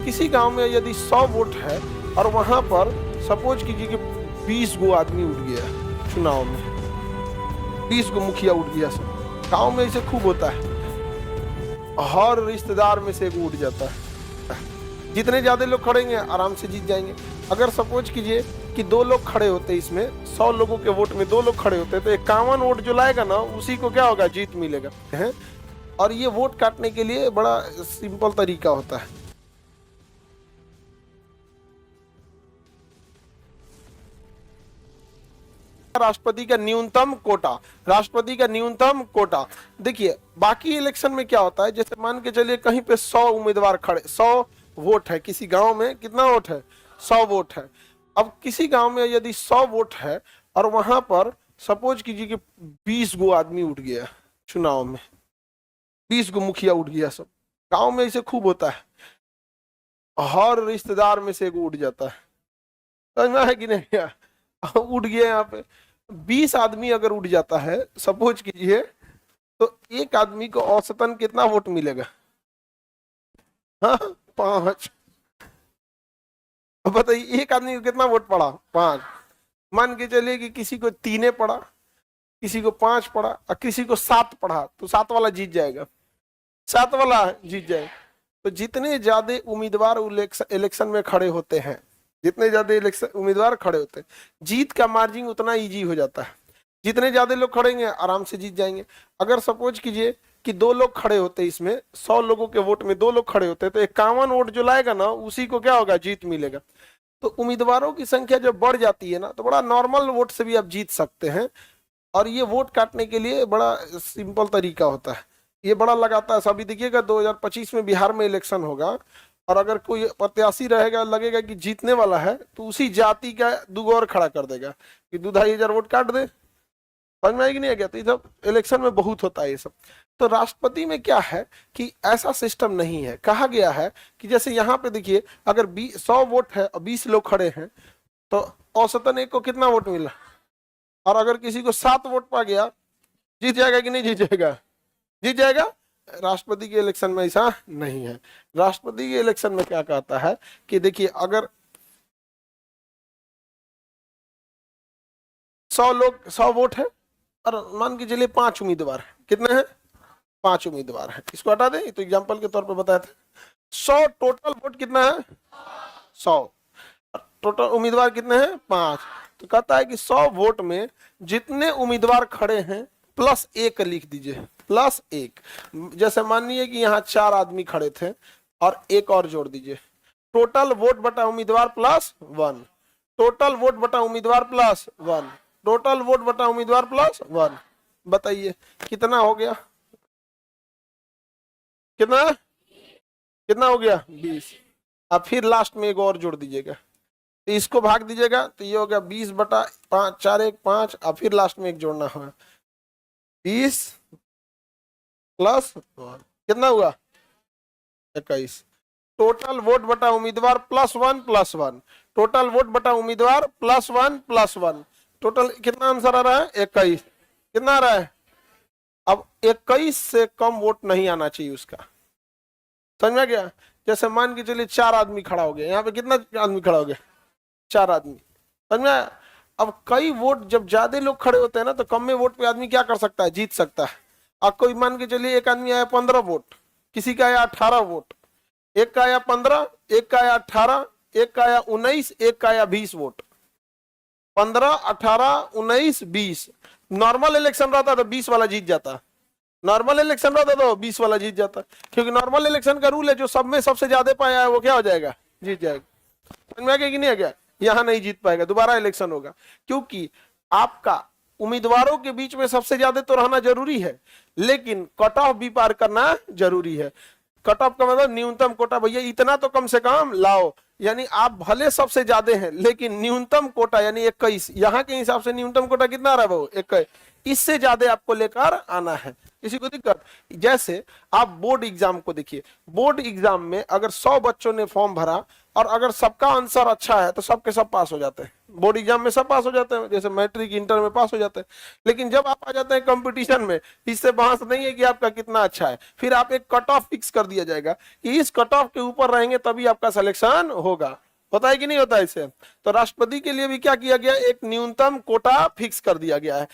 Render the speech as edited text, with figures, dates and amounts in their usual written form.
किसी गांव में यदि 100 वोट है और वहां पर सपोज कीजिए कि 20 गो आदमी उठ गया चुनाव में, 20 गो मुखिया उठ गया, सब गांव में ऐसे खूब होता है, हर रिश्तेदार में से एक उठ जाता है। जितने ज्यादा लोग खड़ेंगे आराम से जीत जाएंगे। अगर सपोज कीजिए कि 2 लोग खड़े होते, इसमें 100 लोगों के वोट में 2 लोग खड़े होते, तो 51 वोट जो लाएगा ना उसी को क्या होगा, जीत मिलेगा है। और ये वोट काटने के लिए बड़ा सिंपल तरीका होता है। राष्ट्रपति का न्यूनतम कोटा, राष्ट्रपति का न्यूनतम कोटा। देखिए बाकी इलेक्शन में क्या होता है, जैसे मान के चलिए कहीं पे 100 उम्मीदवार खड़े, 100 वोट है, किसी गांव में कितना वोट है, 100 वोट है। अब किसी गांव में यदि 100 वोट है और वहां पर सपोज कीजिए कि 20 गो आदमी उठ गया चुनाव में, 20 गो मुखिया उठ गया, सब गांव में ऐसे खूब होता है, हर रिश्तेदार में से एक उठ जाता है। समझना है कि नहीं, उठ गया। यहाँ पे 20 आदमी अगर उठ जाता है सपोज कीजिए, तो एक आदमी को औसतन कितना वोट मिलेगा, हाँ 5। अब बताइए एक आदमी को कितना वोट पड़ा, 5। मान के चलिए कि किसी को 3 पड़ा, किसी को 5 पड़ा और किसी को 7 पड़ा, तो 7 वाला जीत जाएगा, 7 वाला जीत जाएगा। तो जितने ज्यादा उम्मीदवार इलेक्शन में खड़े होते हैं, जितने ज्यादा उम्मीदवार खड़े होते हैं, जीत का मार्जिन उतना इजी हो जाता है। जितने ज्यादा लोग खड़ेंगे आराम से जीत जाएंगे। अगर सपोज कीजिए कि 2 लोग खड़े होते, इसमें 100 लोगों के वोट में 2 लोग खड़े होते, तो 51 वोट जो लाएगा ना उसी को क्या होगा, जीत मिलेगा। तो उम्मीदवारों की संख्या जब बढ़ जाती है ना, तो बड़ा नॉर्मल वोट से भी आप जीत सकते हैं। और ये वोट काटने के लिए बड़ा सिंपल तरीका होता है, ये बड़ा लगाता है। अभी देखिएगा 2025 में बिहार में इलेक्शन होगा, और अगर कोई प्रत्याशी रहेगा, लगेगा कि जीतने वाला है, तो उसी जाति का 2 और खड़ा कर देगा कि 2-2,500 वोट काट दे। समझ में आएगी नहीं आ गया? तो ये सब इलेक्शन में बहुत होता है ये सब। तो राष्ट्रपति में क्या है कि ऐसा सिस्टम नहीं है। कहा गया है कि जैसे यहाँ पे देखिए, अगर 100 वोट है और 20 लोग खड़े हैं, तो औसतन एक को कितना वोट मिला, और अगर किसी को 7 वोट पा गया, जीत जाएगा कि नहीं जीत जाएगा, जीत जाएगा। राष्ट्रपति के इलेक्शन में ऐसा नहीं है। राष्ट्रपति के इलेक्शन में क्या कहता है कि देखिए, अगर 100 वोट है और मान के चलिए 5 उम्मीदवार है, कितने हैं, 5 उम्मीदवार है, इसको हटा दें, तो एग्जांपल के तौर पर बताया था। 100 टोटल वोट कितना है, 100 टोटल उम्मीदवार कितने हैं, 5। तो कहता है कि 100 वोट में जितने उम्मीदवार खड़े हैं प्लस 1 लिख दीजिए, प्लस 1। जैसे मानिए कि यहाँ 4 आदमी खड़े थे और 1 और जोड़ दीजिए, टोटल वोट बटा उम्मीदवार प्लस 1, टोटल वोट बटा उम्मीदवार प्लस 1, टोटल वोट बटा उम्मीदवार प्लस 1। बताइए कितना हो गया, कितना कितना हो गया, 20। अब फिर लास्ट में 1 और जोड़ दीजिएगा, तो इसको भाग दीजिएगा, तो ये हो गया 20 बटा 5, 4 1 5, और फिर लास्ट में 1 जोड़ना होगा, 20 प्लस 1 कितना हुआ, 21। टोटल वोट बटा उम्मीदवार प्लस 1 प्लस 1, टोटल वोट बटा उम्मीदवार प्लस 1 प्लस 1, टोटल कितना आंसर आ रहा है, 21। कितना आ रहा है, अब 21 से कम वोट नहीं आना चाहिए उसका। समझ में गया? जैसे मान के चलिए 4 आदमी खड़ा हो गया, यहाँ पे कितना आदमी खड़ा हो गया, 4 आदमी। समझ में? अब कई वोट जब ज्यादा लोग खड़े होते हैं ना, तो कम में वोट पे आदमी क्या कर सकता है, जीत सकता है। अब कोई मान के चलिए एक आदमी आया 15 वोट, किसी का आया 18 वोट, एक का आया 15, एक का आया 18, एक का आया 19, एक का आया 20 वोट। 15 18 19 20। नॉर्मल इलेक्शन रहता तो 20 वाला जीत जाता, नॉर्मल इलेक्शन रहता तो 20 वाला जीत जाता, क्योंकि नॉर्मल इलेक्शन का रूल है, जो सब में सबसे ज्यादा पाया है वो क्या हो जाएगा, जीत जाएगा। समझ में आ गया कि नहीं आ गया? यहाँ नहीं जीत पाएगा, दोबारा इलेक्शन होगा, क्योंकि आपका उम्मीदवारों के बीच में सबसे ज्यादा तो रहना जरूरी है, लेकिन कट ऑफ भी पार करना जरूरी है। कट ऑफ का मतलब न्यूनतम कोटा, भैया इतना तो कम से कम लाओ, यानी आप भले सबसे ज्यादा हैं लेकिन न्यूनतम कोटा यानी 21, यहाँ के हिसाब से न्यूनतम कोटा कितना रहा है, 21। इससे ज्यादा आपको लेकर आना है। किसी को दिक्कत? जैसे आप बोर्ड एग्जाम को देखिए, बोर्ड एग्जाम में अगर 100 बच्चों ने फॉर्म भरा और अगर सबका आंसर अच्छा है तो सबके सब पास हो जाते हैं। बोर्ड एग्जाम में सब पास हो जाते हैं, जैसे मैट्रिक इंटर में पास हो जाते हैं। लेकिन जब आप आ जाते हैं कंपटीशन में, इससे बहस नहीं है कि आपका कितना अच्छा है, फिर आप एक कट ऑफ फिक्स कर दिया जाएगा कि इस कट ऑफ के ऊपर रहेंगे तभी आपका सिलेक्शन होगा। होता है कि नहीं होता है इससे? तो राष्ट्रपति के लिए भी क्या किया गया, एक न्यूनतम कोटा फिक्स कर दिया गया है।